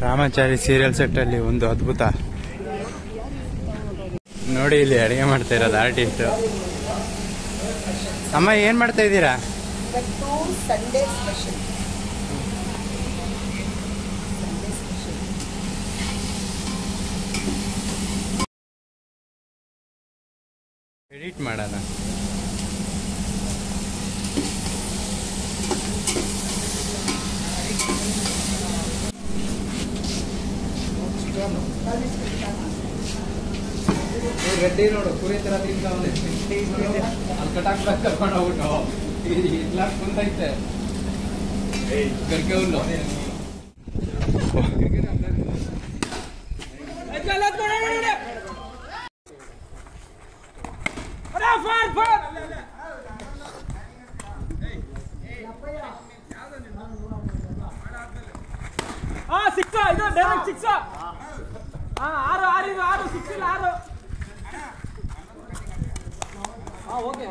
Ramachari serial set ಅಲ್ಲಿ ಒಂದು ಅದ್ಭುತ ನೋಡಿ. ಇಲ್ಲಿ ಅಡಿಗೆ ಮಾಡ್ತಾ ಇರೋದು ಆರ್ಟಿಸ್ಟ್. ಅಮ್ಮ ಏನ್ ಮಾಡ್ತಾ ಇದ್ದೀರಾ? Sunday special. ಎಡಿಟ್ ಮಾಡೋಣ. ಗಡ್ಡಿ ನೋಡು ಕುರಿ ತರ ತಿಂತಾವನೆ. ಅಲ್ಲಿ ಕಟಾಕ್ಬೇಕು ಕರ್ಕೊಂಡು ಹೋಗ್ಬಿಟ್ಟು ಇಲ್ಲ ಕುಂತೈತೆ ಕರ್ಕೆ ಉಂಡು. ಸಿಕ್ಸ ಇದು ಡೈರೆಕ್ಟ್ ಸಿಕ್ಸ. 6 ಸಿಕ್ಸ್ ಇಲ್ಲ 6. ಓಕೆ